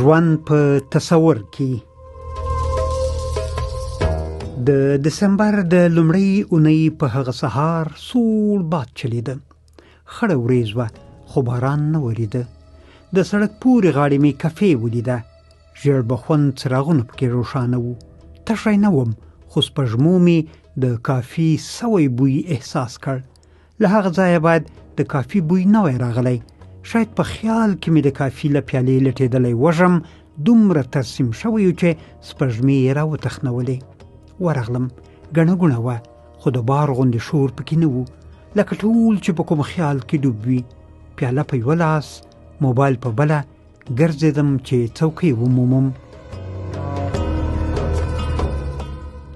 ژوند په تصور کې. د دسمبر د لومړۍ اونۍ په هغه سهار سوړ باد چلیده. خړه ورېځ وه خو باران نه ورېده. د سړک پورې غاړې مې کفې ولیده. ژېړ بخون څراغونه پکې روښانه وو. تشی نه وم خو سپږمو مې د کافي سوی بوی احساس کړ. له هغه ځایه باید د کافي بوی نه وای راغلی. شاید په خیال کې مې د کافي له پیالې لټېدلی وږم دومره ترسیم شوی و چې سپږمې یې راوتخنولې. ورغلم. ګڼه ګوڼه وه خو د بار غوندې شور پکې نه و، لکه ټول چې په کوم خیال کې ډوب وي. پیاله په یوه لاس، موبایل په بله، ګرځېدم چې څوکۍ ومومم.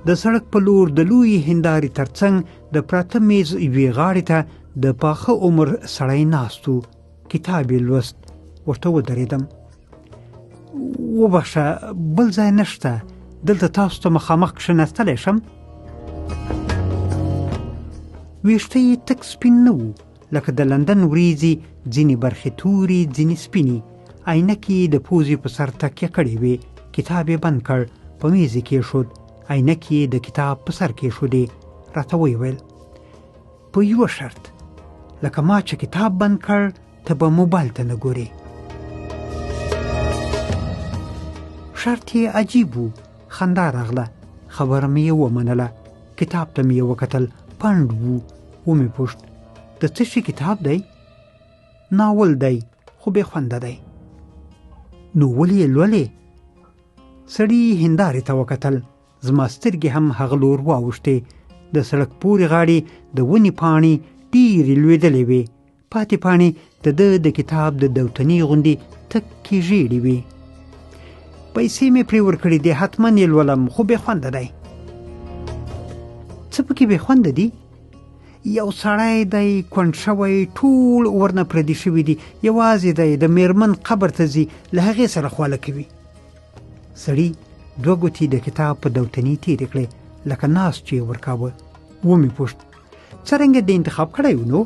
د سړک په لور د لویې هندارې ترڅنګ د پراته میز یوې غاړې ته د پاخه عمر سړی ناست و. کتاب یې لوست. ورته ودرېدم. وبخښه بل ځای نشته، دلته تاسو ته مخامخ کښېنستلی شم؟ ویښته یې تک سپین نه و، لکه د لندن وریځې، ځینې برخې تورې ځینې سپینې. عینکې د پوزې په سر تکیه کړې وې. کتاب یې بند کړ، په میز یې کېښود. عینکې د کتاب په سر کېښودې. راته ویې ویل په یوه شرط، لکه ما چې کتاب بند کړ ته به موبایل ته نه ګورې. شرط یې عجیب و. خندا راغله. خبره مې یې ومنله. کتاب ته مې یې وکتل. پنډ و. ومې پوښت د څه شي کتاب دی؟ ناول دی خو بې خونده دی. نو ولې یې لولې؟ سړي هندارې ته وکتل. زما سترګې هم هغه لور واوښتې. د سړک پورې غاړې د ونې پاڼې ډېرې لوېدلې وې. پاتې پاڼې د ده د کتاب د دوتنې غوندې تکې ژېړې وې. پیسې مې پرې ورکړې دي، حتما یې لولم، خو بې خونده دی. څه پکې بې خونده دي؟ یو سړی دی کونډ شوی، ټول ورنه پردي شوي دي، یوازې دی، د میرمن قبر ته ځي، له هغې سره خواله کوي. سړي دوه ګوتې د کتاب په دوتنې تېرې کړې، لکه ناست چې یې ورکاوه. ومې پوښت څرنګه دې انتخاب کړی و؟ نو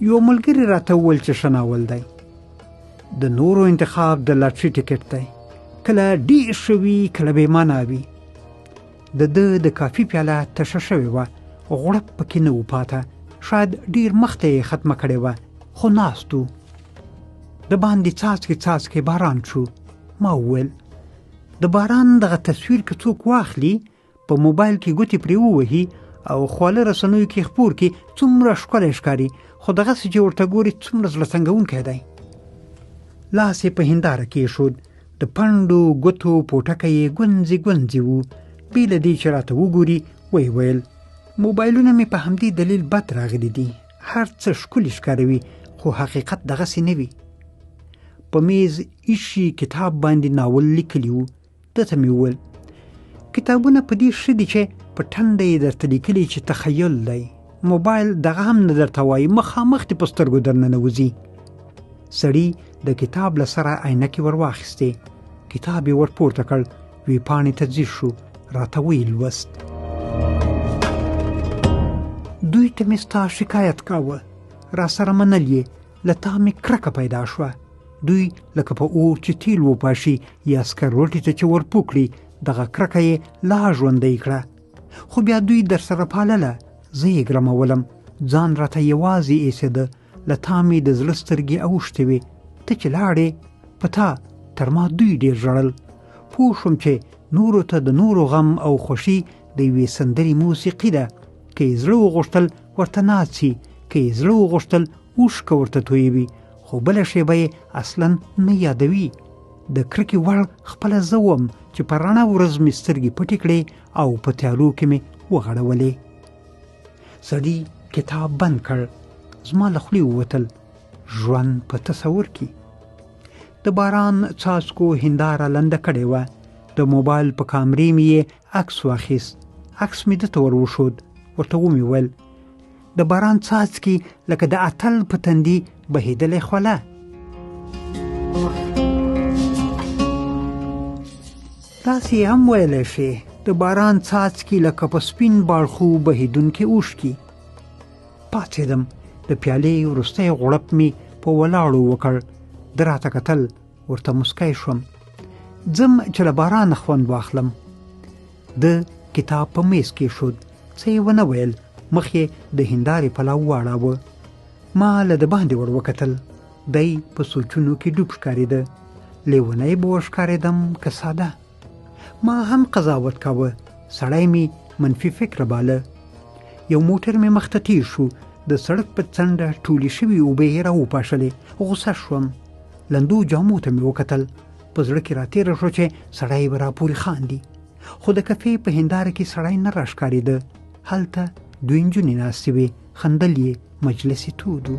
یو ملګري راته وویل چې ښه ناول دی. د نورو انتخاب د لاټري ټکټ دی، کله ډېر ښه وي، کله بې معنا وي. د ده د کافي پیاله تشه شوې وه، غوړپ پکې نه و پاته. شاید ډېر مخته یې ختمه کړې وه، خو ناست و. د باندې څاڅکې څاڅکې باران شو. ما وویل د باران دغه تصویر که څوک واخلي، په موبایل کې ګوتې پرې ووهي او خواله رسنیو کې خپور کړي، څومره ښکلی ښکاري، خو دغسې چې ورته ګوري څومره زړه تنګونکی دی. لاس یې په هنداره کېښود. د پنډو ګوتو پوټکی یې ګونځې ګونځې و. بې له دې چې راته وګوري ویې ویل موبایلونه مې په همدې دلیل بد راغلي دي. هر څه ښکلي ښکاروي، خو حقیقت دغسې نه وي. په میز ایښي کتاب باندې ناول لیکلي و. ده ته مې وویل کتابونه په دې ښه دي چې په ټنډه یې درته لیکلي چې تخیل دی. موبایل دغه هم نه درته وایي، مخامخ دې په سترګو در ننوځي. سړي د کتاب له سره عینکې ور واخیستې. کتاب یې ور پورته کړ. وی پاڼې ته ځیر شو. راته ویې لوست. دوی ته مې ستا شکایت کاوه، را سره منل یې، له تا مې کرکه پیدا شوه. دوی لکه په اور چې تیل وپاشي یا سکروټي ته چې ور پوه کړي، دغه کرکه یې لا ژوندی کړه. خو بیا دوی در سره پالله. زه یې ګرمولم. ځان راته یوازې ایسېده. له تا مې د زړه سترګې اوښتې وې. ته چې لاړې، په تا تر ما دوی ډېر ژړل. پوه شوم چې نورو ته د نورو غم او خوښي د یوې سندرې موسیقي ده. که یې زړه وغوښتل ورته ناڅي، که یې زړه وغوښتل اوښکه ورته تویوي، خو بله شیبه یې اصلا نه یادوي. د کرکې وړ خپله زه وم چې په رڼه ورځ مې سترګې پټې کړې او په تیارو کې مې وغړولې. سړي کتاب بند کړ. زما له خولې ووتل ژوند په تصور کې. د باران څاڅکو هنداره لنده کړې وه. د موبایل په کامرې مې یې عکس واخیست. عکس مې ده ته ور وښود. ورته ومې ویل د باران څاڅکي لکه د اتل په تندي بهېدلې خوله. داسې هم ویلی شي د باران څاڅکي لکه په سپین باړخو بهېدونکې اوښکي. پاڅېدم. د پیالې وروستی غوړپ مې په ولاړو وکړ. ده راته کتل. ورته مسکی شوم. ځم چې له بارانه خوند واخلم. د کتاب په میز کې شود. څه یې ونه ویل. مخ یې د هندارې پلو واړاوه. ما له د باندې ور وکتل. دی په سوچونو کې ډوب ښکارېده. لیونی به وښکارېدم که ساده. ما هم قضاوت کاوه. سړی می منفي فکر باله. یو موټر می مخته تیر شو. د سړک په څنډه ټولې شوي اوبه یې راوپاشلې. غوسه شوم. لندو جامو ته مې وکتل. په زړه کې راتېره شو چې سړی به راپورې خاندي. خو د کفې په هنداره کې سړی نه راښکارېده. هلته دوې نجونې ناستې وې. خندل یې. مجلس یې تود و.